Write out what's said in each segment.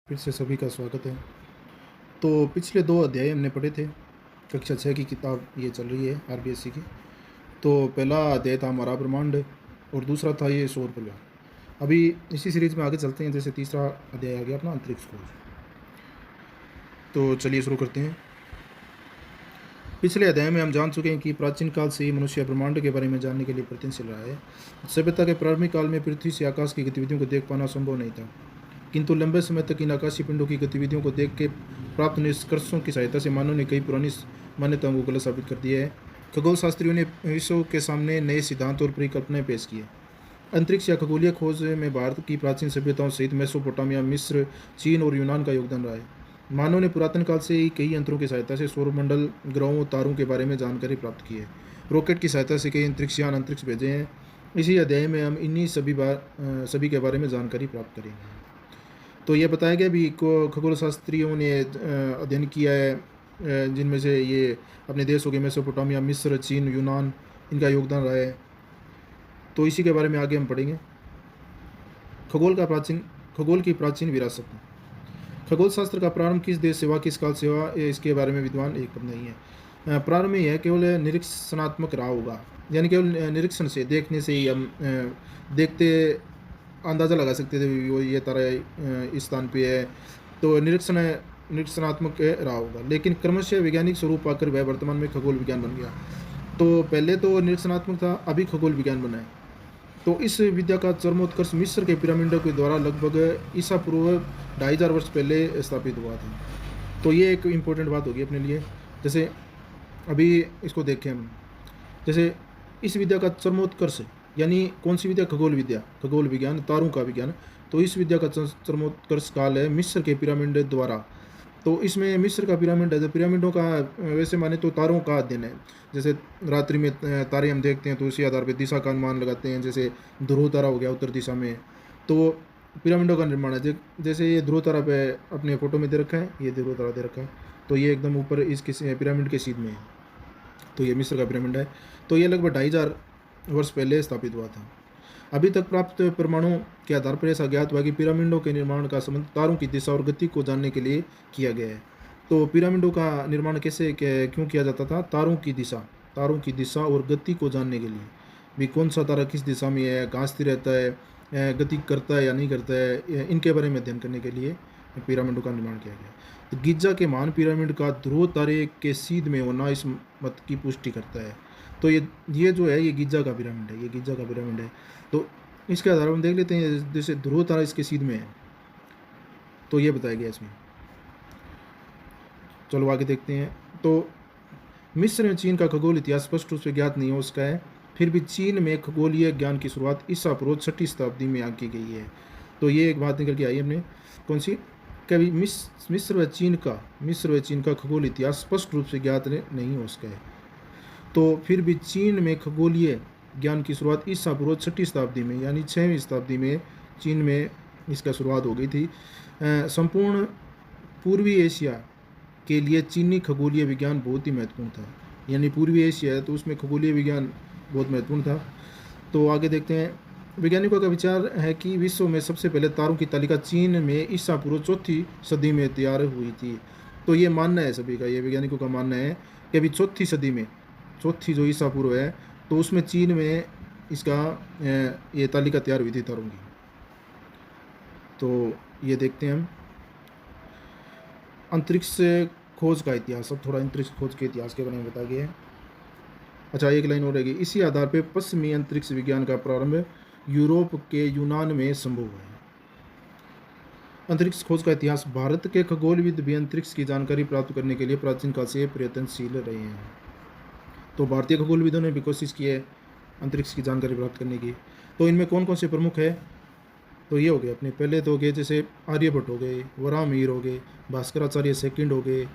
फिर से सभी का स्वागत है। तो पिछले 2 अध्याय हमने पढ़े थे। कक्षा 6 की किताब ये चल रही है आरबीएससी की। तो पहला अध्याय था हमारा ब्रह्मांड और दूसरा था ये सौर परिवार। अभी इसी सीरीज़ में आगे चलते हैं, जैसे तीसरा अध्याय आ गया अपना अंतरिक्ष खोज। तो चलिए शुरू करते हैं। पिछले अध्याय में हम जान चुके हैं कि प्राचीन काल से ही मनुष्य ब्रह्मांड के बारे में जानने के लिए प्रयत्नशील रहा है। सभ्यता के प्रारंभिक काल में पृथ्वी से आकाश की गतिविधियों को देख पाना संभव नहीं था, किंतु लंबे समय तक इन आकाशीय पिंडों की गतिविधियों को देख के प्राप्त निष्कर्षों की सहायता से मानव ने कई पुरानी मान्यताओं को गलत साबित कर दिया है। खगोल शास्त्रियों ने विश्व के सामने नए सिद्धांत और परिकल्पनाएं पेश किए। अंतरिक्ष या खगोलीय खोज में भारत की प्राचीन सभ्यताओं सहित मेसोपोटामिया, मिस्र, चीन और यूनान का योगदान रहा है। मानव ने पुरातन काल से ही कई यंत्रों की सहायता से सौरमंडल, ग्रहों, तारों के बारे में जानकारी प्राप्त की है। रॉकेट की सहायता से कई अंतरिक्षयान अंतरिक्ष भेजे हैं। इसी अध्याय में हम इन्हीं सभी के बारे में जानकारी प्राप्त करेंगे। तो ये बताया गया भी को खगोल शास्त्रियों ने अध्ययन किया है, जिनमें से ये अपने देश हो गए मेसोपोटामिया, मिस्र, चीन, यूनान, इनका योगदान रहा है। तो इसी के बारे में आगे हम पढ़ेंगे। खगोल की प्राचीन विरासत। खगोल शास्त्र का प्रारंभ किस देश से हुआ, किस काल से हुआ, इसके बारे में विद्वान एक पद नहीं है। प्रारंभ में यह केवल निरीक्षणात्मक रहा होगा, यानी केवल निरीक्षण से, देखने से ही हम देखते अंदाज़ा लगा सकते थे वो ये तारा इस स्थान पे है। तो निरीक्षणात्मक रहा होगा, लेकिन क्रमशः वैज्ञानिक स्वरूप पाकर वह वर्तमान में खगोल विज्ञान बन गया। तो पहले तो निरीक्षणात्मक था, अभी खगोल विज्ञान बना है। तो इस विद्या का चरमोत्कर्ष मिस्र के पिरामिडों के द्वारा लगभग ईसा पूर्व 2500 वर्ष पहले स्थापित हुआ था। तो ये एक इम्पोर्टेंट बात होगी अपने लिए। जैसे अभी इसको देखें हम, जैसे इस विद्या का चरमोत्कर्ष, यानी कौन सी विद्या? खगोल विद्या, खगोल विज्ञान, तारों का विज्ञान। तो इस विद्या का चरमोत्कर्ष काल है मिस्र के पिरामिड द्वारा। तो इसमें मिस्र का पिरामिड है, जो पिरामिडों का वैसे माने तो तारों का अध्ययन है। जैसे रात्रि में तारे हम देखते हैं तो उसी आधार पर दिशा का अनुमान लगाते हैं। जैसे ध्रुव तारा हो गया उत्तर दिशा में, तो पिरामिडों का निर्माण है। जैसे ये ध्रुव तारा पे अपने फोटो में दे रखा है, ये ध्रुव तारा दे रखा है, तो ये एकदम ऊपर इसके पिरामिड के सीध में है। तो ये मिस्र का पिरामिड है। तो ये लगभग 2500 वर्ष पहले स्थापित हुआ था। अभी तक प्राप्त प्रमाणों के आधार पर ऐसा ज्ञात हुआ कि पिरामिडों के निर्माण का संबंध तारों की दिशा और गति को जानने के लिए किया गया है। तो पिरामिडों का निर्माण क्यों किया जाता था? तारों की दिशा और गति को जानने के लिए भी, कौन सा तारा किस दिशा में है, कहाँ स्थिर रहता है, गति करता है या नहीं करता है, इनके बारे में अध्ययन करने के लिए पिरामिडों का निर्माण किया गया। तो गिज़ा के महान पिरामिड का ध्रुव तारे के सीध में होना इस मत की पुष्टि करता है। तो ये जो है, ये गिज़ा का पिरामिड है, ये गिज़ा का पिरामिड है। तो इसके आधार पर हम देख लेते हैं, जैसे ध्रुव तारा इसके सीध में है, तो ये बताया गया इसमें। चलो आगे देखते हैं। तो मिस्र में चीन का खगोल इतिहास स्पष्ट रूप से ज्ञात नहीं हो उसका है, फिर भी चीन में खगोलीय ज्ञान की शुरुआत ईसा पूर्व 6वीं शताब्दी में की गई है। तो ये एक बात निकल के आई हमने, कौन सी? कभी मिस्र व चीन का खगोल इतिहास स्पष्ट रूप से ज्ञात नहीं हो उसका है। तो फिर भी चीन में खगोलीय ज्ञान की शुरुआत ईसा पूर्व 6वीं शताब्दी में, यानी 6वीं शताब्दी में चीन में इसका शुरुआत हो गई थी। संपूर्ण पूर्वी एशिया के लिए चीनी खगोलीय विज्ञान बहुत ही महत्वपूर्ण था, यानी पूर्वी एशिया है तो उसमें खगोलीय विज्ञान बहुत महत्वपूर्ण था। तो आगे देखते हैं। वैज्ञानिकों का विचार है कि विश्व में सबसे पहले तारों की तालिका चीन में ईसा पूर्व 4वीं सदी में तैयार हुई थी। तो ये मानना है सभी का, ये वैज्ञानिकों का मानना है कि अभी 4वीं सदी में, चौथी जो ईसा पूर्व है, तो उसमें चीन में इसका ये तालिका तैयार हुई थी तारों की। तो ये देखते हैं हम अंतरिक्ष खोज का इतिहास। अब थोड़ा अंतरिक्ष खोज के इतिहास के बारे में बताया गया है। अच्छा, एक लाइन और रहेगी। इसी आधार पर पश्चिमी अंतरिक्ष विज्ञान का प्रारंभ यूरोप के यूनान में संभव हुआ है। अंतरिक्ष खोज का इतिहास। भारत के खगोलविद भी अंतरिक्ष की जानकारी प्राप्त करने के लिए प्राचीन काल से प्रयत्नशील रहे हैं। तो भारतीय खगोलविदों ने भी कोशिश की है अंतरिक्ष की जानकारी प्राप्त करने की। तो इनमें कौन कौन से प्रमुख है? तो ये हो गए अपने, पहले तो हो गए जैसे आर्यभट्ट हो गए, वराहमिहिर हो गए, भास्कराचार्य सेकंड हो गए।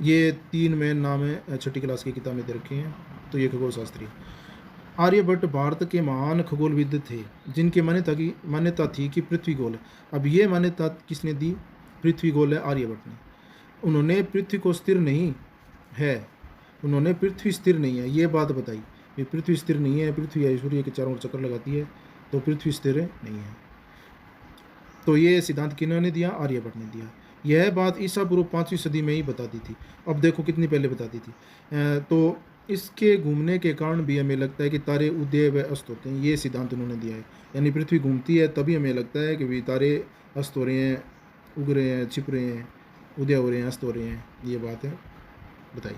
ये 3 मेन नाम है, 6ठी क्लास की किताब में दे रखे हैं। तो ये खगोल शास्त्री आर्यभट्ट भारत के महान खगोलविद थे, जिनकी मान्यता थी कि पृथ्वी गोल है। अब ये मान्यता किसने दी? पृथ्वी गोल है, आर्यभट्ट ने। उन्होंने पृथ्वी को स्थिर नहीं है, उन्होंने पृथ्वी स्थिर नहीं है ये बात बताई। ये पृथ्वी स्थिर नहीं है, पृथ्वी है सूर्य के चारों ओर चक्कर लगाती है, तो पृथ्वी स्थिर नहीं है। तो ये सिद्धांत किन्होंने दिया? आर्यभट्ट ने दिया। यह बात ईसा पूर्व 5वीं सदी में ही बता दी थी। अब देखो कितनी पहले बता दी थी। तो इसके घूमने के कारण भी हमें लगता है कि तारे उदय व अस्त होते हैं, ये सिद्धांत उन्होंने दिया है। यानी पृथ्वी घूमती है तभी हमें लगता है कि भी तारे अस्त हो रहे हैं, उग रहे हैं, छिप रहे हैं, उदय हो रहे हैं, अस्त हो रहे हैं, ये बात है बताई।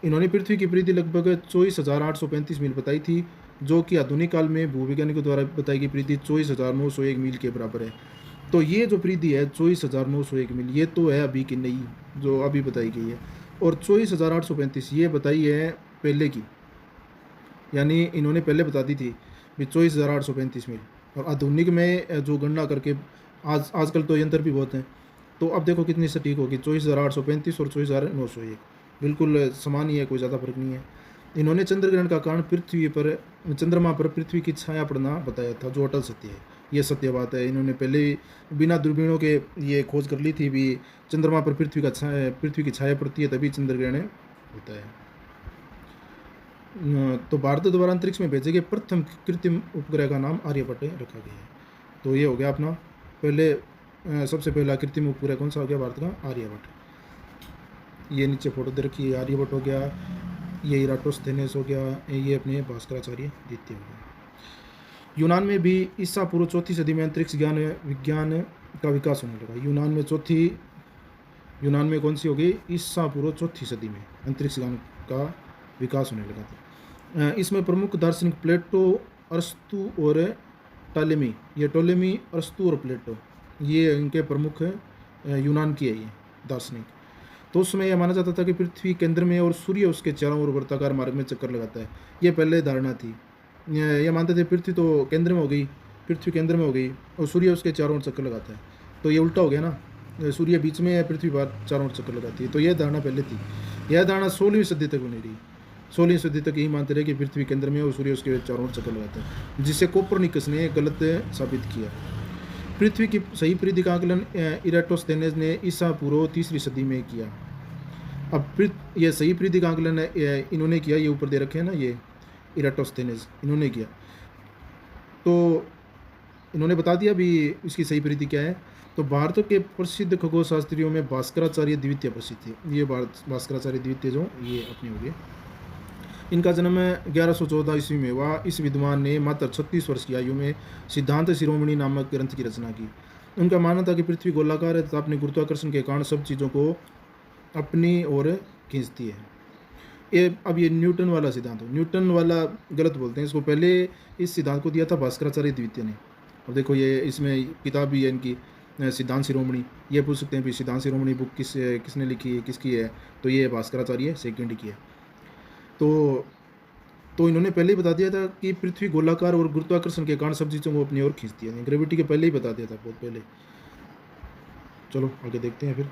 इन्होंने पृथ्वी की परिधि लगभग 24,835 मील बताई थी, जो कि आधुनिक काल में भूवैज्ञानिकों द्वारा बताई गई परिधि 24,901 मील के बराबर है। तो ये जो परिधि है 24,901 मील, ये तो है अभी की नई, जो अभी बताई गई है। और 24,835 ये बताई है पहले की, यानी इन्होंने पहले बता दी थी भी 24,835 मील। और आधुनिक में जो गणना करके आजकल तो यंत्र भी बहुत हैं, तो अब देखो कितनी सटीक होगी, 24,835 और 24,901 बिल्कुल समान ही है, कोई ज़्यादा फर्क नहीं है। इन्होंने चंद्रग्रहण का कारण चंद्रमा पर पृथ्वी की छाया पड़ना बताया था, जो अटल सत्य है, ये सत्य बात है। इन्होंने पहले ही बिना दूरबीनों के ये खोज कर ली थी भी चंद्रमा पर पृथ्वी की छाया पड़ती है तभी चंद्रग्रहण होता है। तो भारत द्वारा अंतरिक्ष में भेजे गए प्रथम कृत्रिम उपग्रह का नाम आर्यभट्ट रखा गया है। तो ये हो गया अपना पहले सबसे पहला कृत्रिम उपग्रह कौन सा हो गया भारत का? आर्यभट्ट। ये नीचे फोटो दे रखी है, आर्यभट्ट हो गया, ये इराटोस्थेनेस हो गया, ये अपने भास्कराचार्य द्वितीय हो गया। यूनान में भी ईसा पूर्व 4वीं सदी में अंतरिक्ष विज्ञान का विकास होने लगा। यूनान में कौन सी हो गई? ईसा पूर्व 4वीं सदी में अंतरिक्ष विज्ञान का विकास होने लगा था। इसमें प्रमुख दार्शनिक प्लेटो, अरस्तु और टॉलेमी, ये टॉलेमी, अरस्तु और प्लेटो, ये इनके प्रमुख यूनान की है ये दार्शनिक। तो उसमें यह माना जाता था कि पृथ्वी केंद्र में और सूर्य उसके चारों ओर वृत्ताकार मार्ग में चक्कर लगाता है, ये पहले धारणा थी। ये मानते थे पृथ्वी तो केंद्र में हो गई, पृथ्वी केंद्र में हो गई और सूर्य उसके चारों ओर चक्कर लगाता है, तो ये उल्टा हो गया ना, सूर्य बीच में है, पृथ्वी बाहर चारों ओर चक्कर लगाती है। तो यह धारणा पहले थी, यह धारणा 16वीं सदी तक बनी रही। 16वीं सदी तक यही मानते रहे कि पृथ्वी केंद्र में और सूर्य उसके चारों ओर चक्कर लगाता है, जिसे कोपरनिकस ने गलत साबित किया। पृथ्वी की सही परिधि का आकलन इराटोस्थेनेस ने ईसा पूर्व 3वीं सदी में किया। अब ये सही परिधि का आकलन इन्होंने किया, ये ऊपर दे रखे हैं ना, ये इराटोस्थेनेस इन्होंने किया। तो इन्होंने बता दिया भी इसकी सही परिधि क्या है। तो भारत के प्रसिद्ध खगोल शास्त्रियों में भास्कराचार्य द्वितीय प्रसिद्ध थे। ये भास्कराचार्य द्वितीय जो ये अपने हो गए, इनका जन्म 1114 ईस्वी में हुआ। इस विद्वान ने मात्र 36 वर्ष की आयु में सिद्धांत शिरोमणि नामक ग्रंथ की रचना की। उनका मानना था कि पृथ्वी गोलाकार है तथा अपने गुरुत्वाकर्षण के कारण सब चीज़ों को अपनी ओर खींचती है। अब ये न्यूटन वाला सिद्धांत, न्यूटन वाला गलत बोलते हैं इसको, पहले इस सिद्धांत को दिया था भास्कराचार्य द्वितीय ने। अब देखो ये इसमें किताब भी है इनकी, सिद्धांत शिरोमणि, ये पूछ सकते हैं भी सिद्धांत शिरोमणि बुक किसने लिखी है, किसकी है? तो ये भास्कराचार्य सेकेंड की है। तो इन्होंने पहले ही बता दिया था कि पृथ्वी गोलाकार और गुरुत्वाकर्षण के कारण सब चीज़ों को अपनी ओर खींचती है, ग्रेविटी के पहले ही बता दिया था, बहुत पहले। चलो आगे देखते हैं फिर।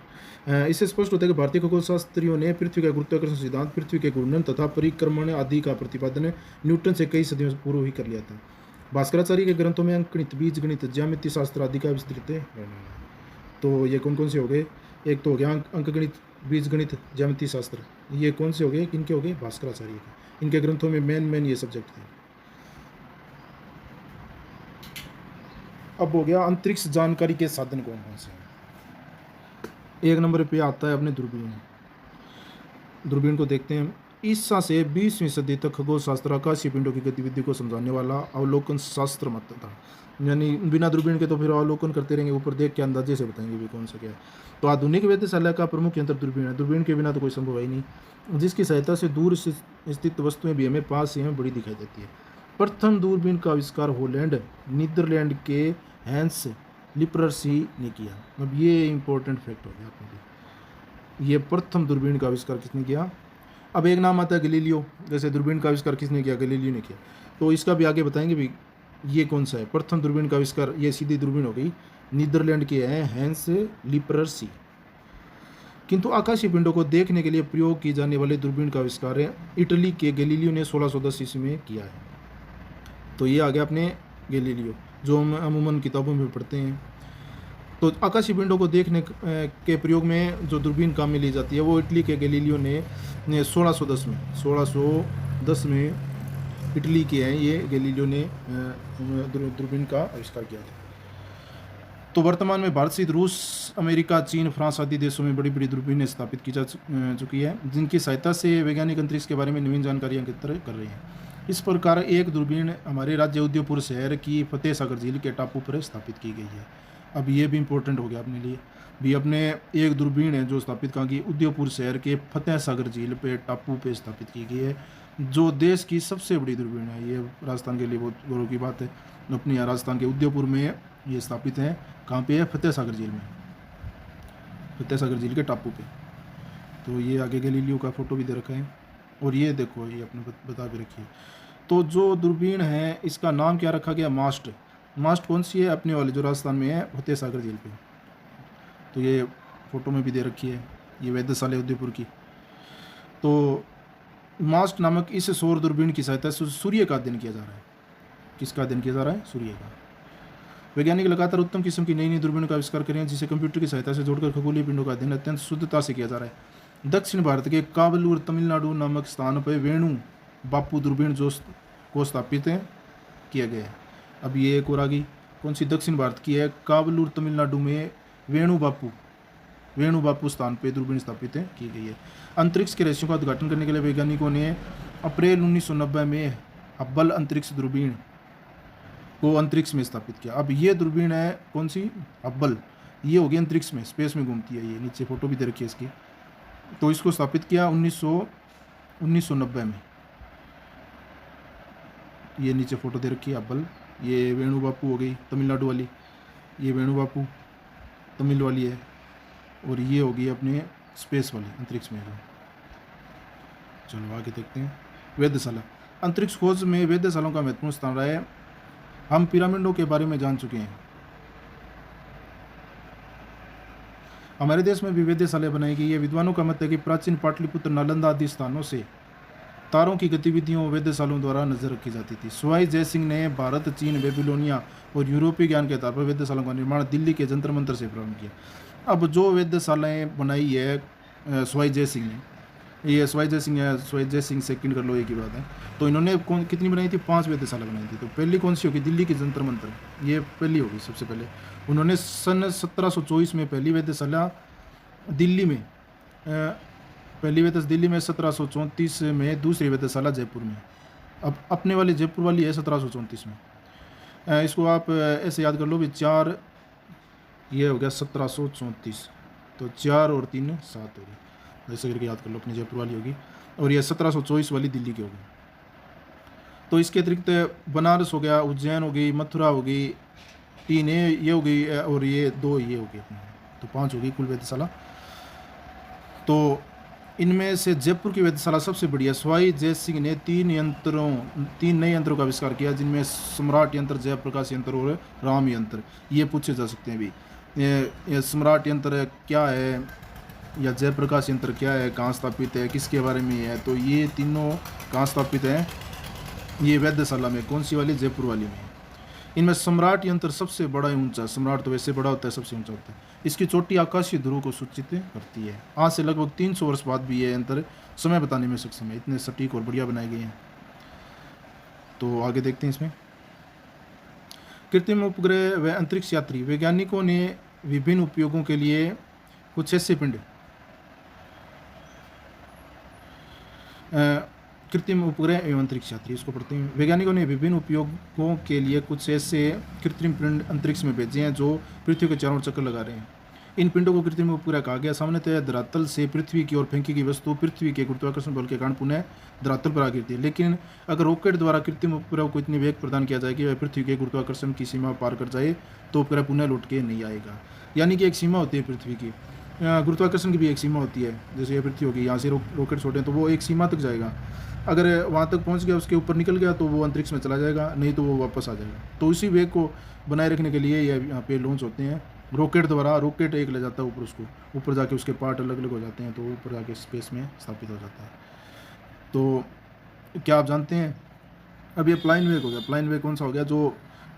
इससे स्पष्ट होता है कि भारतीय खगोल शास्त्रियों ने पृथ्वी का गुरुत्वाकर्षण सिद्धांत, पृथ्वी के घूर्णन तथा परिक्रमण आदि का प्रतिपादन न्यूटन से कई सदियों पूर्व ही कर लिया था। भास्कराचार्य के ग्रंथों में अंकगणित, बीजगणित, ज्यामिति शास्त्र आदि का विस्तृत वर्णन है। तो ये कौन कौन से हो गए? एक तो हो गया अंकगणित, बीजगणित, ज्यामिति शास्त्र, ये कौन से हो गए? किनके हो गए? भास्कराचार्य के। इनके ग्रंथों में मेन ये सब्जेक्ट थे। अब हो गया अंतरिक्ष जानकारी के साधन कौन कौन से हैं। एक नंबर पे आता है अपने दूरबीन। दूरबीन को देखते हैं। ईसा से 20वीं सदी तक खगोल शास्त्र आकाशीय पिंडों की गतिविधि को समझाने वाला अवलोकन शास्त्र मत था। यानी बिना दूरबीन के तो फिर अवलोकन करते रहेंगे, ऊपर देख के अंदाजे से बताएंगे भी कौन सा क्या है। तो आधुनिक वेधशाला का प्रमुख यंत्र दूरबीन है। दूरबीन के बिना तो कोई संभव है ही नहीं, जिसकी सहायता से दूर स्थित वस्तुएं भी हमें पास ही हमें बड़ी दिखाई देती है। प्रथम दूरबीन का आविष्कार हॉलैंड, नीदरलैंड के हैंस लिपरसी ने किया। अब ये इंपॉर्टेंट फैक्ट हो गया आपके लिए, ये प्रथम दूरबीन का आविष्कार किसने किया। अब एक नाम आता है गैलीलियो, जैसे दूरबीन का आविष्कार किसने किया? गैलीलियो ने किया। तो इसका भी आगे बताएंगे भी ये कौन सा है। प्रथम दूरबीन का आविष्कार, ये सीधी दूरबीन हो गई, नीदरलैंड के हैं हैंस लिपरसी। किंतु आकाशीय पिंडों को देखने के लिए प्रयोग की जाने वाले दूरबीन का आविष्कार इटली के गैलीलियो ने 1610 ईस्वी में किया है। तो ये आ गया अपने गैलीलियो, जो हम अमूमन किताबों में पढ़ते हैं। तो आकाशीय पिंडों को देखने के प्रयोग में जो दूरबीन काम में ली जाती है वो इटली के गैलीलियो ने 1610 में इटली के हैं, ये गैलीलियो ने दूरबीन का आविष्कार किया था। तो वर्तमान में भारत सहित रूस, अमेरिका, चीन, फ्रांस आदि देशों में बड़ी बड़ी दूरबीनें स्थापित की जा चुकी है, जिनकी सहायता से वैज्ञानिक अंतरिक्ष के बारे में नवीन जानकारियां एकत्र कर रहे हैं। इस प्रकार एक दूरबीन हमारे राज्य उदयपुर शहर की फतेह सागर झील के टापू पर स्थापित की गई है। अब ये भी इम्पोर्टेंट हो गया अपने लिए भी, अपने एक दूरबीन है जो स्थापित कहाँ की, उदयपुर शहर के फतेह सागर झील पे टापू पे स्थापित की गई है, जो देश की सबसे बड़ी दूरबीन है। ये राजस्थान के लिए बहुत गौरव की बात है। अपने यहाँ राजस्थान के उदयपुर में ये स्थापित है। कहाँ पे है? फतेह सागर झील में, फतेह सागर झील के टापू पे। तो ये आगे गैलीलियो का फोटो भी दे रखा है, और ये देखो ये अपने बता भी रखी है। तो जो दूरबीन है इसका नाम क्या रखा गया? मास्ट। मास्ट कौन सी है? अपने वाली जो राजस्थान में है, फतेह सागर झील पे। तो ये फोटो में भी दे रखी है, ये वेधशाला उदयपुर की। तो मास्ट नामक इस सौर दूरबीन की सहायता से सूर्य का अध्ययन किया जा रहा है। किसका अध्ययन किया जा रहा है? सूर्य का। वैज्ञानिक लगातार उत्तम किस्म की नई नई दूरबीनों का आविष्कार कर रहे हैं, जिसे कंप्यूटर की सहायता से जोड़कर खगोलीय पिंडों का अध्ययन अत्यंत शुद्धता से किया जा रहा है। दक्षिण भारत के काबलूर तमिलनाडु नामक स्थान पर वेणु बापू दूरबीन को स्थापित किया गया है। अब ये एक और आ गई, कौन सी? दक्षिण भारत की है, काबलूर तमिलनाडु में वेणु बापू स्थान पे दूरबीन स्थापित की गई है। अंतरिक्ष के रहस्यों का उद्घाटन करने के लिए वैज्ञानिकों ने अप्रैल 1990 में हब्बल अंतरिक्ष दूरबीन को अंतरिक्ष में स्थापित किया। अब ये दूरबीन है कौन सी? हब्बल। ये होगी अंतरिक्ष में, स्पेस में घूमती है। ये नीचे फोटो भी दे रखी है इसकी। तो इसको स्थापित किया 1990 में। ये नीचे फोटो दे रखी है हब्बल। ये वेणु बापू हो गई तमिलनाडु वाली, ये वेणु बापू तमिल वाली है, और ये होगी अपने स्पेस वाली अंतरिक्ष में। चलो आगे देखते हैं। वेधशाला। अंतरिक्ष खोज में वेधशालाओं का महत्वपूर्ण स्थान रहा है। हम पिरामिडों के बारे में जान चुके हैं। हमारे देश में भी वेधशालाएं बनाई गई है। विद्वानों का मत है कि प्राचीन पाटलिपुत्र, नालंदा आदि स्थानों से तारों की गतिविधियों वेधशालाओं द्वारा नजर रखी जाती थी। सवाई जयसिंह ने भारत, चीन, बेबीलोनिया और यूरोपीय ज्ञान के आधार पर वेधशालाओं का निर्माण दिल्ली के जंतर मंतर से प्रारंभ किया। अब जो वेधशालाएं बनाई है सवाई जयसिंह ने, ये सवाई जयसिंह सेकंड कर लो, एक ही बात है। तो इन्होंने कितनी बनाई थी? 5 वेधशाला बनाई थी। तो पहली कौन सी होगी? दिल्ली की जंतर मंतर, ये पहली होगी सबसे पहले। उन्होंने सन 1724 में पहली वेधशाला दिल्ली में, पहली वेधशाला दिल्ली में, 1734 में दूसरी वेधशाला जयपुर में। अब अपने वाली जयपुर वाली है 1734 में। इसको आप ऐसे याद कर लो भी 4, ये हो गया 1734, तो 4 और 3 7 हो गई, ऐसे करके याद कर लो। अपनी जयपुर वाली होगी, और ये 1724 वाली दिल्ली की होगी। तो इसके अतिरिक्त बनारस हो गया, उज्जैन हो गई, मथुरा हो गई, 3 ये हो गई, और ये 2 ये हो गई अपनी। तो 5 हो गई कुल वेधशाला। तो इनमें से जयपुर की वेधशाला सबसे बढ़िया। सवाई जयसिंह ने 3 नए यंत्रों का आविष्कार किया, जिनमें सम्राट यंत्र, जयप्रकाश यंत्र और राम यंत्र। ये पूछे जा सकते हैं भी, ये सम्राट यंत्र क्या है या जयप्रकाश यंत्र क्या है, कहाँ स्थापित है, किसके बारे में है। तो ये तीनों कहाँ स्थापित हैं? ये वेधशाला में। कौन सी वाली? जयपुर वाली में। इनमें सम्राट यंत्र सबसे बड़ा है, ऊंचा। सम्राट तो वैसे बड़ा होता है, सबसे ऊंचा होता है। इसकी चोटी आकाशीय ध्रुव को सूचित करती है। आज से लगभग 300 वर्ष बाद भी ये यंत्र समय बताने में सक्षम है। इतने सटीक और बढ़िया बनाए गए हैं। तो आगे देखते हैं इसमें। कृत्रिम उपग्रह व अंतरिक्ष यात्री। वैज्ञानिकों ने विभिन्न उपयोगों के लिए कुछ ऐसे पिंड, कृत्रिम उपग्रह एवं अंतरिक्ष यात्री, इसको पढ़ते हैं। वैज्ञानिकों ने विभिन्न उपयोगों के लिए कुछ ऐसे कृत्रिम पिंड अंतरिक्ष में भेजे हैं जो पृथ्वी के चारों ओर चक्कर लगा रहे हैं। इन पिंडों को कृत्रिम उपग्रह कहा गया। सामान्यतः धरातल से पृथ्वी की ओर फेंकी गई वस्तु पृथ्वी के गुरुत्वाकर्षण बल के कारण पुनः धरातल पर आ गिरती है। लेकिन अगर रॉकेट द्वारा कृत्रिम उपग्रह को इतनी वेग प्रदान किया जाए कि वह पृथ्वी के गुरुत्वाकर्षण की सीमा पार कर जाए, तो उपग्रह पुनः लौट के नहीं आएगा। यानी कि एक सीमा होती है पृथ्वी की, गुरुत्वाकर्षण की भी एक सीमा होती है। जैसे ये पृथ्वी होगी, यहाँ से रॉकेट छोड़े तो वो एक सीमा तक जाएगा। अगर वहाँ तक पहुँच गया, उसके ऊपर निकल गया, तो वो अंतरिक्ष में चला जाएगा, नहीं तो वो वापस आ जाएगा। तो उसी वेग को बनाए रखने के लिए ये यहाँ पे लॉन्च होते हैं रॉकेट द्वारा। रॉकेट एक ले जाता है ऊपर, उसको ऊपर जाके उसके पार्ट अलग अलग हो जाते हैं, तो ऊपर जाके स्पेस में स्थापित हो जाता है। तो क्या आप जानते हैं, अब ये प्लाइन वेग हो गया। प्लाइन वेग कौन सा हो गया? जो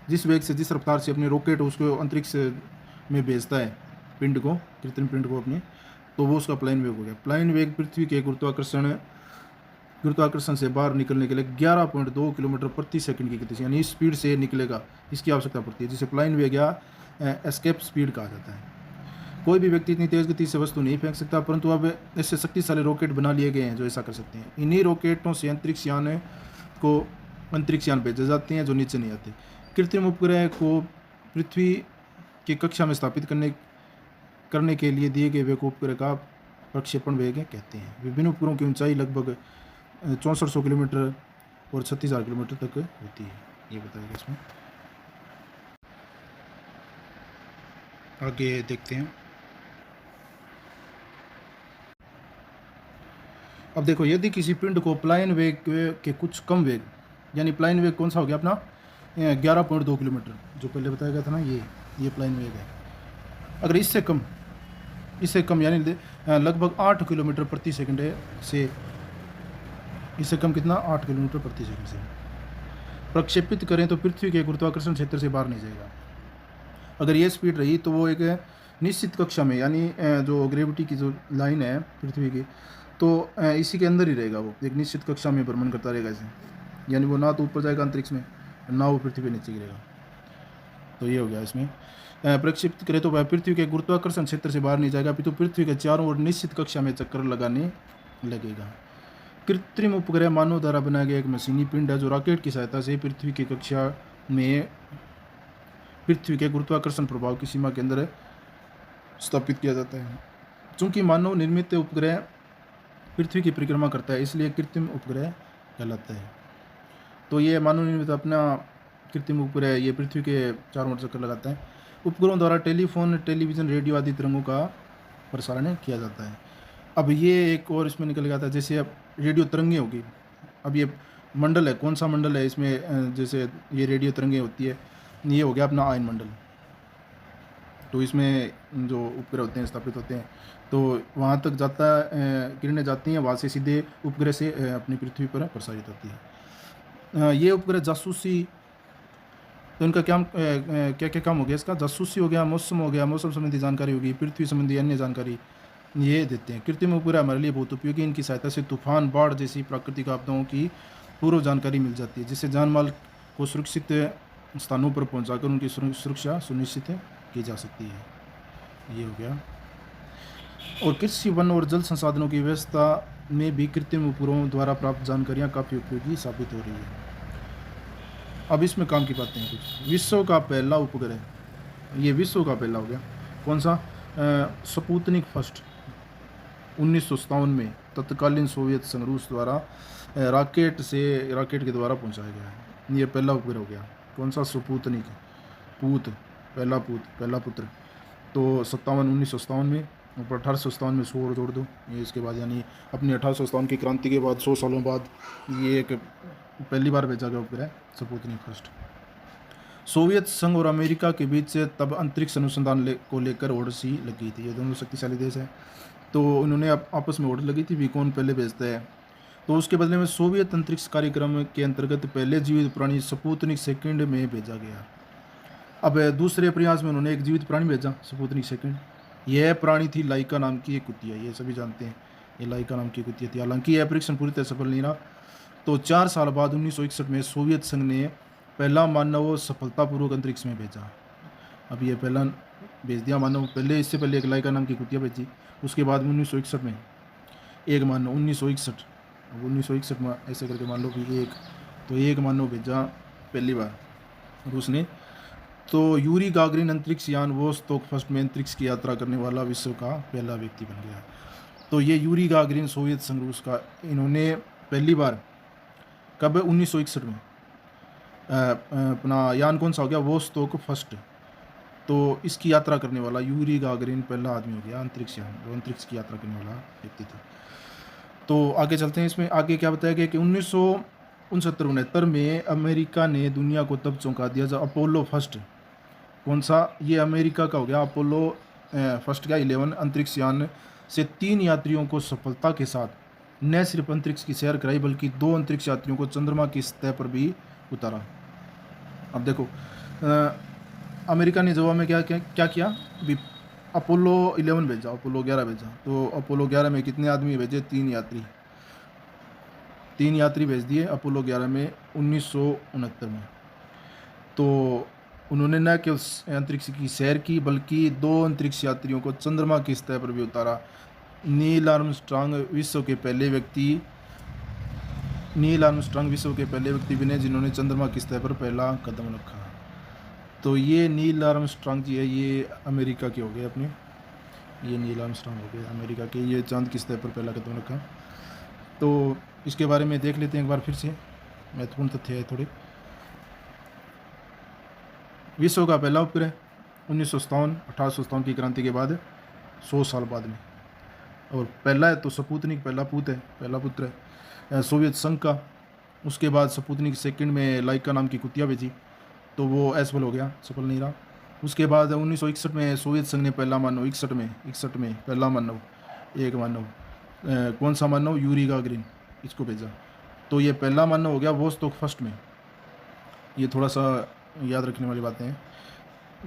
जिस वेग से, जिस रफ्तार से अपने रॉकेट उसको अंतरिक्ष में भेजता है पिंड को, कृत्रिम पिंड को अपने, तो वो उसका प्लाइन वेग हो गया। प्लाइन वेग पृथ्वी के गुरुत्वाकर्षण गुरुत्वाकर्षण से बाहर निकलने के लिए 11.2 किलोमीटर प्रति सेकंड की गति से यानी इस स्पीड से निकलेगा, इसकी आवश्यकता पड़ती है, जिसे फ्लाइंग वेग या एस्केप स्पीड कहा जाता है। कोई भी व्यक्ति इतनी तेज़ गति से वस्तु नहीं फेंक सकता, परंतु अब ऐसे शक्तिशाली रॉकेट बना लिए गए हैं जो ऐसा कर सकते हैं। इन्हीं रॉकेटों से अंतरिक्ष यान भेजे जाते हैं जो नीचे नहीं आते। कृत्रिम उपग्रह को पृथ्वी की कक्षा में स्थापित करने के लिए दिए गए वेग उपग्रह का प्रक्षेपण वेग कहते हैं। विभिन्न उपग्रहों की ऊंचाई लगभग 6400 किलोमीटर और 36,000 किलोमीटर तक होती है, ये बताएगा इसमें। आगे देखते हैं। अब देखो, यदि किसी पिंड को प्लायन वेग के कुछ कम वेग, यानी प्लायन वेग कौन सा हो गया अपना 11.2 किलोमीटर, जो पहले बताया गया था ना, ये प्लायन वेग है। अगर इससे कम यानी लगभग 8 किलोमीटर प्रति सेकंड से, इससे कम कितना 8 किलोमीटर प्रति सेकंड से प्रक्षेपित करें तो पृथ्वी के गुरुत्वाकर्षण क्षेत्र से बाहर नहीं जाएगा। अगर ये स्पीड रही तो वो एक निश्चित कक्षा में, यानी जो ग्रेविटी की जो लाइन है पृथ्वी की, तो इसी के अंदर ही रहेगा। वो एक निश्चित कक्षा में भ्रमण करता रहेगा इसे, यानी वो ना तो ऊपर जाएगा अंतरिक्ष में, ना वो पृथ्वी पे नीचे गिरेगा। तो ये हो गया इसमें। प्रक्षेपित करें तो वह पृथ्वी के गुरुत्वाकर्षण क्षेत्र से बाहर नहीं जाएगा, तो पृथ्वी के चारों ओर निश्चित कक्षा में चक्कर लगाने लगेगा। कृत्रिम उपग्रह मानव द्वारा बनाया गया एक मशीनी पिंड है जो रॉकेट की सहायता से पृथ्वी की कक्षा में पृथ्वी के गुरुत्वाकर्षण प्रभाव की सीमा के अंदर स्थापित किया जाता है। चूंकि मानव निर्मित उपग्रह पृथ्वी की परिक्रमा करता है, इसलिए कृत्रिम उपग्रह कहलाता है। तो ये मानव निर्मित अपना कृत्रिम उपग्रह ये पृथ्वी के चारों ओर चक्कर लगाता है। उपग्रहों द्वारा टेलीफोन, टेलीविज़न, रेडियो आदि तरंगों का प्रसारण किया जाता है। अब ये एक और इसमें निकल गया था, जैसे अब रेडियो तरंगें होगी। अब ये मंडल है, कौन सा मंडल है इसमें, जैसे ये रेडियो तरंगें होती है, ये हो गया अपना आयन मंडल। तो इसमें जो उपग्रह होते हैं स्थापित होते हैं, तो वहाँ तक किरणें जाती हैं, वहाँ से सीधे उपग्रह से अपनी पृथ्वी पर प्रसारित होती है। ये उपग्रह जासूसी, तो इनका क्या क्या काम हो गया इसका, जासूसी हो गया, मौसम संबंधी जानकारी होगी, पृथ्वी संबंधी अन्य जानकारी ये देते हैं। कृत्रिम उपग्रह हमारे लिए बहुत उपयोगी, इनकी सहायता से तूफान, बाढ़ जैसी प्राकृतिक आपदाओं की पूर्व जानकारी मिल जाती है, जिससे जानमाल को सुरक्षित स्थानों पर पहुंचाकर उनकी सुरक्षा सुनिश्चित की जा सकती है। ये हो गया। और कृषि, वन और जल संसाधनों की व्यवस्था में भी कृत्रिम उपग्रहों द्वारा प्राप्त जानकारियाँ काफ़ी उपयोगी साबित हो रही है। अब इसमें काम की बातें हैं कुछ। विश्व का पहला उपग्रह, ये विश्व का पहला हो गया, कौन सा, स्पुतनिक फर्स्ट 1957 में तत्कालीन सोवियत संघ रूस द्वारा रॉकेट के द्वारा पहुंचाया गया है। ये पहला उपग्रह हो गया, कौन सा, स्पुतनिक, पहला पुत्र। तो 1957 में, ऊपर 1857 में 100 जोड़ दो, ये इसके बाद, यानी अपनी 1857 की क्रांति के बाद 100 सालों बाद ये एक पहली बार भेजा गया उपग्रह स्पुतनिक फर्स्ट। सोवियत संघ और अमेरिका के बीच तब अंतरिक्ष अनुसंधान को लेकर होड़ सी लगी थी। ये दोनों शक्तिशाली देश हैं, तो उन्होंने आपस में होड़ लगी थी भी कौन पहले भेजता है। तो उसके बदले में सोवियत अंतरिक्ष कार्यक्रम के अंतर्गत पहले जीवित प्राणी स्पुतनिक सेकंड में भेजा गया। अब दूसरे प्रयास में उन्होंने एक जीवित प्राणी भेजा, स्पुतनिक सेकंड। यह प्राणी थी लाइका नाम की एक कुतिया, ये सभी जानते हैं, ये लाइका नाम की कुतिया थी। हालांकि यह परीक्षण पूरी तरह सफल नहीं रहा। तो 4 साल बाद 1961 में सोवियत संघ ने पहला मानव सफलतापूर्वक अंतरिक्ष में भेजा। अब ये पहला भेज दिया मानव, इससे पहले एक लाइका नाम की कुतिया भेजी, उसके बाद 1961 में एक मानव, 1961 में ऐसे करके मान लो कि एक मानव भेजा पहली बार रूस ने। तो यूरी गागरिन अंतरिक्ष यान वोस्तोक फर्स्ट में अंतरिक्ष की यात्रा करने वाला विश्व का पहला व्यक्ति बन गया। तो ये यूरी गागरिन सोवियत संघ रूस का, इन्होंने पहली बार कब, 1961 में अपना यान कौन सा हो गया, वोस्तोक फर्स्ट। तो इसकी यात्रा करने वाला यूरी गागरिन पहला आदमी हो गया अंतरिक्ष यान, जो अंतरिक्ष की यात्रा करने वाला व्यक्ति था। तो आगे चलते हैं। इसमें आगे क्या बताया गया कि 1969-69 में अमेरिका ने दुनिया को तब चौंका दिया जब अपोलो फर्स्ट, कौन सा, ये अमेरिका का हो गया, अपोलो फर्स्ट का 11 अंतरिक्ष यान से 3 यात्रियों को सफलता के साथ न सिर्फ अंतरिक्ष की सैर कराई, बल्कि 2 अंतरिक्ष यात्रियों को चंद्रमा की सतह पर भी उतारा। अब देखो, अमेरिका ने जवाब में क्या किया भी, अपोलो 11 भेजा, अपोलो 11 भेजा। तो अपोलो 11 में कितने आदमी भेजे, 3 3 यात्री भेज दिए अपोलो 11 में 1969 में। तो उन्होंने न केवल अंतरिक्ष की सैर की बल्कि 2 अंतरिक्ष यात्रियों को चंद्रमा की सतह पर भी उतारा। नील आर्मस्ट्रांग विश्व के पहले व्यक्ति बने जिन्होंने चंद्रमा की सतह पर पहला कदम रखा। तो ये नील आर्मस्ट्रांग जी है, ये अमेरिका के हो गए अपने, ये नील आर्मस्ट्रांग हो गए अमेरिका के, ये चांद की सतह पर पहला कदम रखा। तो इसके बारे में देख लेते हैं एक बार फिर से, महत्वपूर्ण तथ्य है थोड़े। विश्व का पहला उपग्रह 1857 की क्रांति के बाद 100 साल बाद में, और पहला है तो स्पुतनिक पहला पुत्र है सोवियत संघ का। उसके बाद स्पुतनिक सेकंड में लाइका नाम की कुतिया भेजी, तो वो असफल हो गया, सफल नहीं रहा। उसके बाद 1961 में सोवियत संघ ने पहला मानव 61 में पहला मानव कौन सा मानव, यूरी गागरिन, इसको भेजा। तो ये पहला मानव हो गया वोस्तोक फर्स्ट में। ये थोड़ा सा याद रखने वाली बातें हैं।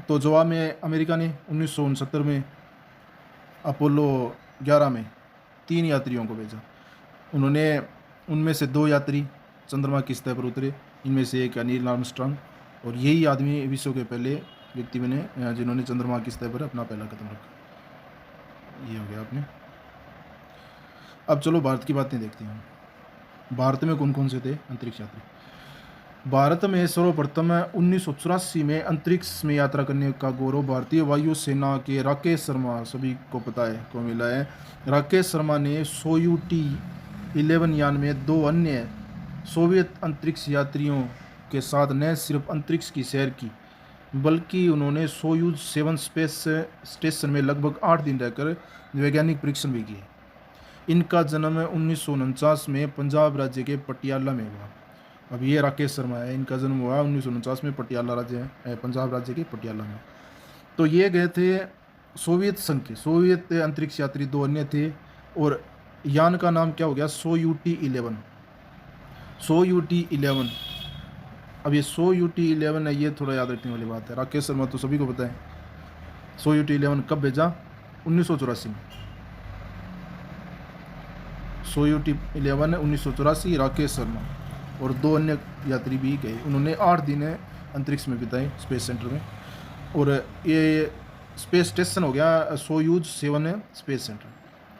तो जवाब में अमेरिका ने 1969 में अपोलो 11 में 3 यात्रियों को भेजा। उनमें से 2 यात्री चंद्रमा की सतह पर उतरे, इनमें से एक नील आर्मस्ट्रांग, और यही आदमी विश्व के पहले व्यक्ति बने जिन्होंने चंद्रमा की सतह पर अपना पहला कदम रखा। ये हो गया आपने। अब चलो भारत की बातें देखते हैं। भारत में कौन कौन से थे अंतरिक्ष यात्री? भारत में सर्वप्रथम 1984 में अंतरिक्ष में यात्रा करने का गौरव भारतीय वायुसेना के राकेश शर्मा, सभी को पता है, को मिला है। राकेश शर्मा ने सोयूटी-11 यान में 2 अन्य सोवियत अंतरिक्ष यात्रियों के साथ न सिर्फ अंतरिक्ष की सैर की, बल्कि उन्होंने सोयूज 7 स्पेस स्टेशन में लगभग 8 दिन रहकर वैज्ञानिक परीक्षण भी किए। इनका जन्म 1949 में पंजाब राज्य के पटियाला में हुआ। अब ये राकेश शर्मा है, इनका जन्म हुआ 1949 में पंजाब राज्य के पटियाला में। तो ये गए थे सोवियत संघ के, सोवियत अंतरिक्ष यात्री 2 अन्य थे, और यान का नाम क्या हो गया, सोयूटी-11। अब ये सोयूटी-11 है, ये थोड़ा याद रखने वाली बात है। राकेश शर्मा तो सभी को पता है। सोयूटी-11 कब भेजा? 1984 में। सोयूटी-11 1984, राकेश शर्मा और 2 अन्य यात्री भी गए। उन्होंने 8 दिन अंतरिक्ष में बिताए स्पेस सेंटर में। और ये स्पेस स्टेशन हो गया सोयूज 7 स्पेस सेंटर।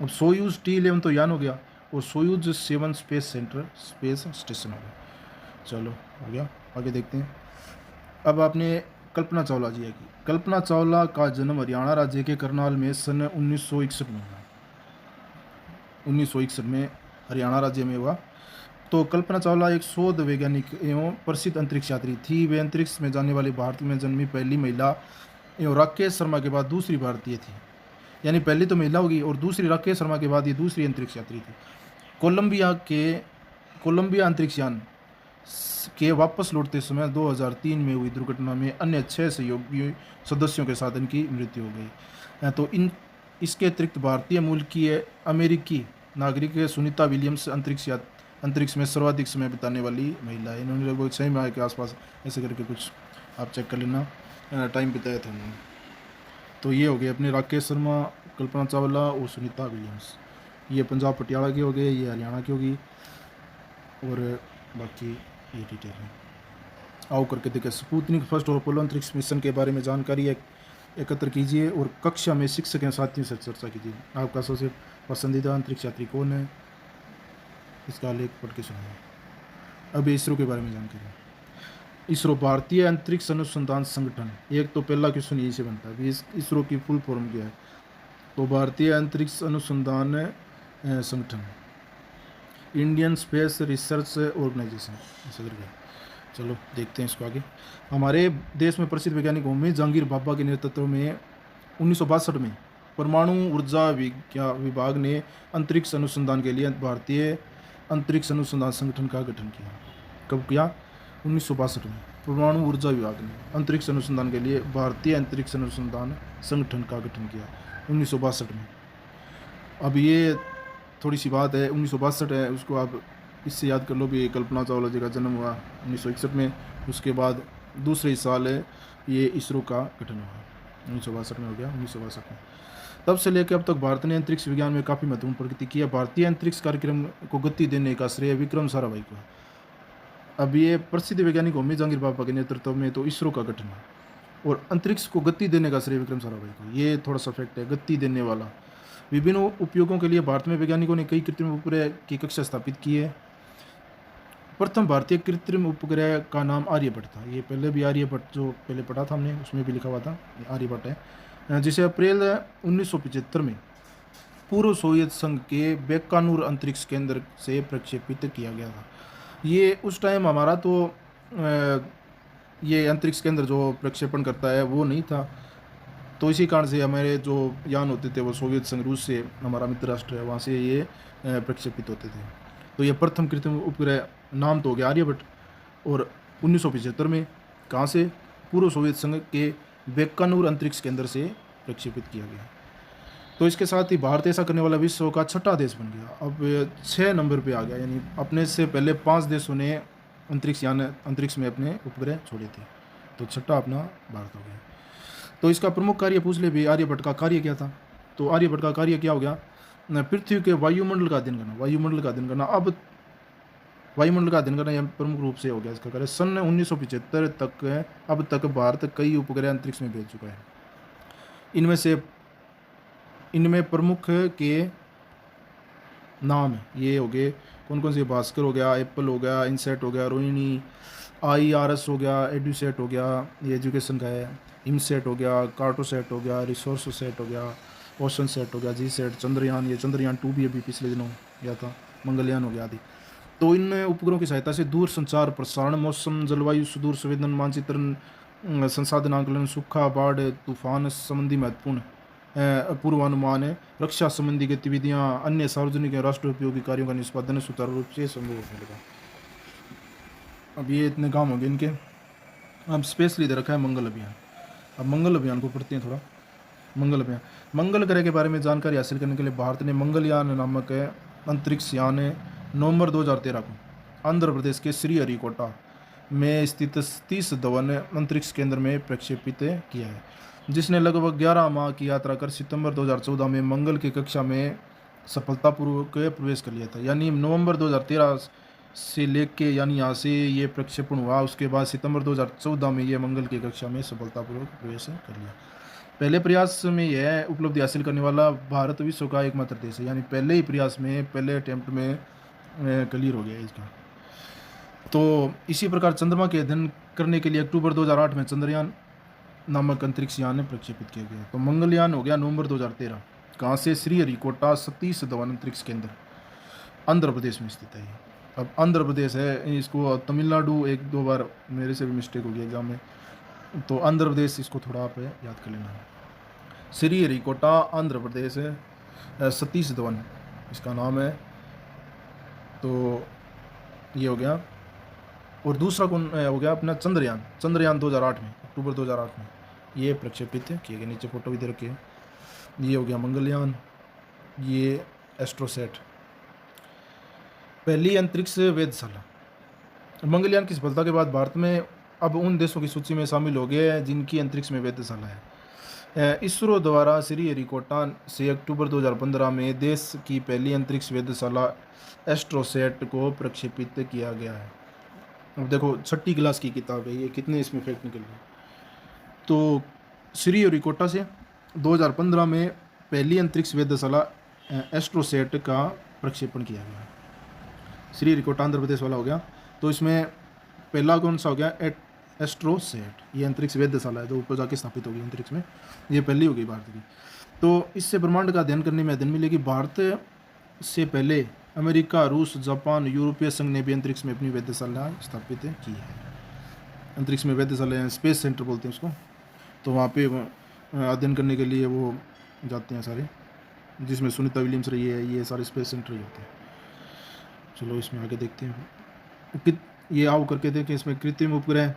अब सोयूज T-11 तो यान हो गया, और सोयूज 7 स्पेस स्टेशन हो गया। चलो हो गया, आगे देखते हैं। अब आपने कल्पना चावला जी की। कल्पना चावला का जन्म हरियाणा राज्य के करनाल में सन 1961 में हुआ। 1961 में हरियाणा राज्य में हुआ। तो कल्पना चावला एक शोध वैज्ञानिक एवं प्रसिद्ध अंतरिक्ष यात्री थी। वे अंतरिक्ष में जाने वाली भारत में जन्मी पहली महिला एवं राकेश शर्मा के बाद दूसरी भारतीय थी। यानी पहली तो महिला होगी, और दूसरी राकेश शर्मा के बाद ये दूसरी अंतरिक्ष यात्री थी। कोलंबिया अंतरिक्ष यान के वापस लौटते समय 2003 में हुई दुर्घटना में अन्य 6 सहयोगी सदस्यों के साथ इनकी मृत्यु हो गई। तो इसके अतिरिक्त भारतीय मूल की अमेरिकी नागरिक सुनीता विलियम्स अंतरिक्ष में सर्वाधिक समय बिताने वाली महिला है। इन्होंने लगभग 6 माह के आसपास ऐसे करके कुछ आप चेक कर लेना टाइम बिताया था उन्होंने। तो ये हो गए अपने राकेश शर्मा, कल्पना चावला और सुनीता विलियम्स। ये पंजाब पटियाला की हो गए, ये हरियाणा की होगी, और बाकी ये डिटेल है। आओ करके देखिए। स्पुतनिक फर्स्ट और अपोलो अंतरिक्ष मिशन के बारे में जानकारी एकत्र कीजिए, और कक्षा में शिक्षक एवं साथियों से चर्चा कीजिए। आपका सबसे पसंदीदा अंतरिक्ष यात्री कौन है, इसका लेख पढ़ के सुनिए। अब इसरो के बारे में जानकारी। इसरो भारतीय अंतरिक्ष अनुसंधान संगठन। एक तो पहला क्वेश्चन यही से बनता है, इसरो की फुल फॉर्म क्या है? तो भारतीय अंतरिक्ष अनुसंधान संगठन, इंडियन स्पेस रिसर्च ऑर्गेनाइजेशन, ऐसा करके। चलो देखते हैं इसको आगे। हमारे देश में प्रसिद्ध वैज्ञानिक होमी जहांगीर भाभा के नेतृत्व में 1962 में परमाणु ऊर्जा विभाग ने अंतरिक्ष अनुसंधान के लिए भारतीय अंतरिक्ष अनुसंधान संगठन का गठन किया। कब किया? 1962 में परमाणु ऊर्जा विभाग ने अंतरिक्ष अनुसंधान के लिए भारतीय अंतरिक्ष अनुसंधान संगठन का गठन किया 1962 में। अब ये थोड़ी सी बात है, 1962 है, उसको आप इससे याद कर लो भी। कल्पना चावला जी का जन्म हुआ 1961 में, उसके बाद दूसरे साल ये इसरो का गठन हुआ। 1962 में हो गया, 1962 में। तब से लेकर अब तक भारत ने अंतरिक्ष विज्ञान में काफ़ी महत्वपूर्ण प्रगति की है। भारतीय अंतरिक्ष कार्यक्रम को गति देने का श्रेय विक्रम साराभाई को है। अब ये प्रसिद्ध वैज्ञानिक होमी जहांगीर बाबा के नेतृत्व में तो इसरो का गठन है, और अंतरिक्ष को गति देने का श्रेय विक्रम साराभाई को। ये थोड़ा सा फैक्ट है, गति देने वाला। विभिन्न उपयोगों के लिए भारत में वैज्ञानिकों ने कई कृत्रिम उपग्रह की कक्षा स्थापित की है। प्रथम भारतीय कृत्रिम उपग्रह का नाम आर्यभट्ट था। ये पहले भी आर्यभट्ट जो पहले पढ़ा था हमने, उसमें भी लिखा हुआ था, ये आर्यभट्ट है, जिसे अप्रैल 1975 में पूर्व सोवियत संघ के बैकानूर अंतरिक्ष केंद्र से प्रक्षेपित किया गया था। ये उस टाइम हमारा तो ये अंतरिक्ष केंद्र जो प्रक्षेपण करता है वो नहीं था, तो इसी कारण से हमारे जो यान होते थे वो सोवियत संघ, रूस से हमारा मित्र राष्ट्र है, वहाँ से ये प्रक्षेपित होते थे। तो ये प्रथम कृत्रिम उपग्रह नाम तो हो गया आर्यभट्ट, और 1975 में कहाँ से, पूर्व सोवियत संघ के बैकानूर अंतरिक्ष केंद्र से प्रक्षेपित किया गया। तो इसके साथ ही भारत ऐसा करने वाला विश्व का छठा देश बन गया। अब 6 नंबर पे आ गया, यानी अपने से पहले 5 देशों ने अंतरिक्ष में अपने उपग्रह छोड़े थे, तो छठा अपना भारत हो गया। तो इसका प्रमुख कार्य पूछ ले भी, आर्यभट्ट का कार्य क्या था। तो आर्यभट्ट का कार्य क्या हो गया, पृथ्वी के वायुमंडल का अध्ययन करना। वायुमंडल का अध्ययन करना, अब वायुमंडल का अध्ययन करना यह प्रमुख रूप से हो गया इसका कार्य। सन 1975 तक अब तक भारत कई उपग्रह अंतरिक्ष में भेज चुका है। इनमें प्रमुख के नाम है, ये हो गए कौन कौन से, भास्कर हो गया, एप्पल हो गया, इनसेट हो गया, रोहिणी, IRS हो गया, एडुसेट हो गया, ये एजुकेशन का है, इमसेट हो गया, कार्टोसेट हो गया, रिसोर्स सेट हो गया, ओशन सेट हो गया, जीसेट, चंद्रयान, ये चंद्रयान 2 भी अभी पिछले दिनों गया था, मंगलयान हो गया आदि। तो इन उपग्रहों की सहायता से दूर संचार, प्रसारण, मौसम, जलवायु, सुदूर संवेदन, मानचित्रण, संसाधन आकलन, सूखा, बाढ़, तूफान संबंधी महत्वपूर्ण पूर्वानुमान है, रक्षा संबंधी गतिविधियां, अन्य सार्वजनिक और राष्ट्र उपयोगी कार्यों का निष्पादन सुचारू रूप से संभव होने लगा। अब ये इतने काम हो गए इनके। अब स्पेशली दे रखा है मंगल अभियान। अब मंगल अभियान को पढ़ते हैं थोड़ा। मंगल अभियान, मंगल ग्रह के बारे में जानकारी हासिल करने के लिए भारत ने मंगलयान नामक अंतरिक्ष यान नवंबर 2013 को आंध्र प्रदेश के श्रीहरिकोटा में स्थित सतीश धवन अंतरिक्ष केंद्र में प्रक्षेपित किया है, जिसने लगभग 11 माह की यात्रा कर सितंबर 2014 में मंगल की कक्षा में सफलतापूर्वक प्रवेश कर लिया था। यानी नवंबर 2013 से लेके, यानी यहाँ से ये प्रक्षेपण हुआ, उसके बाद सितंबर 2014 में ये मंगल की कक्षा में सफलतापूर्वक प्रवेश कर लिया। पहले प्रयास में यह उपलब्धि हासिल करने वाला भारत विश्व का एकमात्र देश है, यानी पहले ही प्रयास में, पहले अटेम्प्ट में क्लियर हो गया इसका। तो इसी प्रकार चंद्रमा के अध्ययन करने के लिए अक्टूबर 2008 में चंद्रयान नामक अंतरिक्ष यान प्रक्षेपित किया गया। तो मंगलयान हो गया नवंबर 2013, कहाँ से, श्रीहरिकोटा सतीश धवन अंतरिक्ष केंद्र, आंध्र प्रदेश में स्थित है ये। अब आंध्र प्रदेश है, इसको तमिलनाडु 1-2 बार मेरे से भी मिस्टेक हो गया एग्जाम में, तो आंध्र प्रदेश इसको थोड़ा आप याद कर लेना है। श्रीहरिकोटा आंध्र प्रदेश है, सतीश धवन इसका नाम है। तो ये हो गया। और दूसरा कौन हो गया अपना चंद्रयान 2008 में, अक्टूबर 2008 में ये प्रक्षेपित किए गए। नीचे फोटो भी दे रखी है। ये हो गया मंगलयान, ये एस्ट्रोसेट, पहली अंतरिक्ष वेधशाला। मंगलयान की सफलता के बाद भारत में अब उन देशों की सूची में शामिल हो गए हैं जिनकी अंतरिक्ष में वेधशाला है। इसरो द्वारा श्रीहरिकोटा से अक्टूबर 2015 में देश की पहली अंतरिक्ष वेधशाला एस्ट्रोसेट को प्रक्षेपित किया गया है। अब देखो 6ठी क्लास की किताब है ये, कितने इसमें फैक्ट निकल गए। तो श्रीहरिकोटा से 2015 में पहली अंतरिक्ष वेधशाला एस्ट्रोसेट का प्रक्षेपण किया गया। श्रीहरिकोटा आंध्र प्रदेश वाला हो गया। तो इसमें पहला कौन सा हो गया, एस्ट्रोसेट, ये अंतरिक्ष वेधशाला है जो ऊपर जाके स्थापित होगी अंतरिक्ष में, ये पहली हो गई भारत की। तो इससे ब्रह्मांड का अध्ययन करने में अध्ययन मिलेगी। भारत से पहले अमेरिका, रूस, जापान, यूरोपीय संघ ने भी अंतरिक्ष में अपनी वेधशाला स्थापित की है। अंतरिक्ष में वेधशाला, स्पेस सेंटर बोलते हैं उसको। तो वहाँ पे अध्ययन करने के लिए वो जाते हैं सारे, जिसमें सुनीता विलियम्स रही है, ये सारे स्पेस सेंटर ही होते हैं। चलो इसमें आगे देखते हैं, ये आओ करके देखें। इसमें कृत्रिम उपग्रह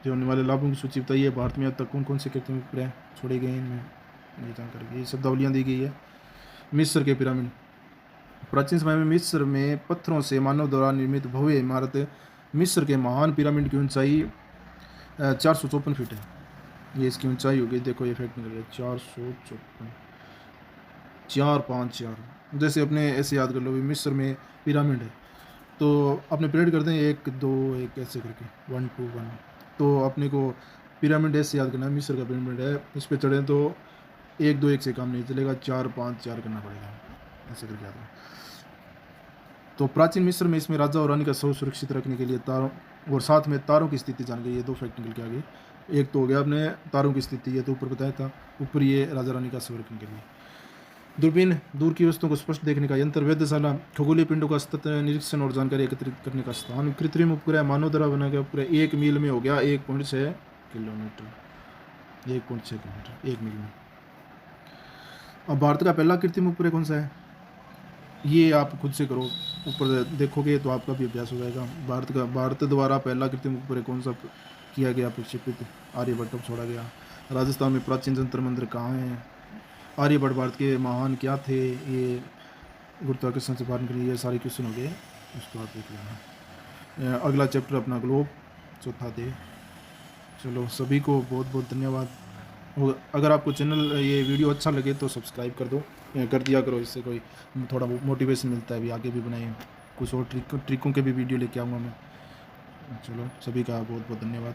जो होने वाले लाभों की सूची बताइए। भारत में अब तक कौन कौन से कृत्रिम उपग्रह छोड़े गए हैं, इनमें ये जानकारी, ये शब्दावलियाँ दी गई है। मिस्र के पिरामिड, प्राचीन समय में मिस्र में पत्थरों से मानव द्वारा निर्मित भव्य इमारत मिस्र के महान पिरामिड की ऊंचाई 454 फीट है। ये इसकी ऊंचाई होगी, देखो ये फैक्ट निकल गया 454, 454। जैसे अपने ऐसे याद कर लो, भी मिस्र में पिरामिड है, तो अपने परेड करते हैं 1 2 1 ऐसे करके 1 2 1। तो अपने को पिरामिड ऐसे याद करना है, मिस्र का पिरामिड है, उस पर चढ़े तो 1 2 1 से काम नहीं चलेगा, 4 5 4 करना पड़ेगा, ऐसे करके आता है। तो प्राचीन मिस्र में इसमें राजा और रानी का शव सुरक्षित रखने के लिए तारों और साथ में तारों की स्थिति जान गई, ये 2 फैक्ट निकल के आ गए। एक तो हो गया अपने तारों की स्थिति, ये तो ऊपर बताया था, ऊपर ये राजा रानी का शव रखने के लिए। दूरबीन, दूर की वस्तुओं को स्पष्ट देखने का यंत्र। वेधशाला, खगोलीय पिंडों का सतत निरीक्षण और जानकारी एकत्रित करने का स्थान। कृत्रिम उपग्रह, मानव द्वारा बनाया गया उपग्रह। 1 मील में हो गया 1.6 किलोमीटर, 1.6 किलोमीटर 1 मील में। अब भारत का पहला कृत्रिम उपग्रह कौन सा है, ये आप खुद से करो, ऊपर देखोगे तो आपका भी अभ्यास हो जाएगा। भारत द्वारा पहला कृत्रिम उपग्रह कौन सा किया गया प्रक्षेपित, आर्यभट्ट छोड़ा गया। राजस्थान में प्राचीन जंतर मंदिर कहाँ है। आर्यभट्ट भारत के महान क्या थे, ये गुरुत्वाकर्षण से बाहर निकली, ये सारे क्वेश्चन हो गए, उसको आप देख लेना। अगला चैप्टर अपना ग्लोब, चौथा दे। चलो सभी को बहुत बहुत धन्यवाद। और अगर आपको चैनल ये वीडियो अच्छा लगे तो सब्सक्राइब कर दो, कर दिया करो, इससे कोई थोड़ा मोटिवेशन मिलता है, भी आगे भी बनाए कुछ और ट्रिकों के भी वीडियो लेके आऊँगा मैं। चलो सभी का बहुत बहुत धन्यवाद।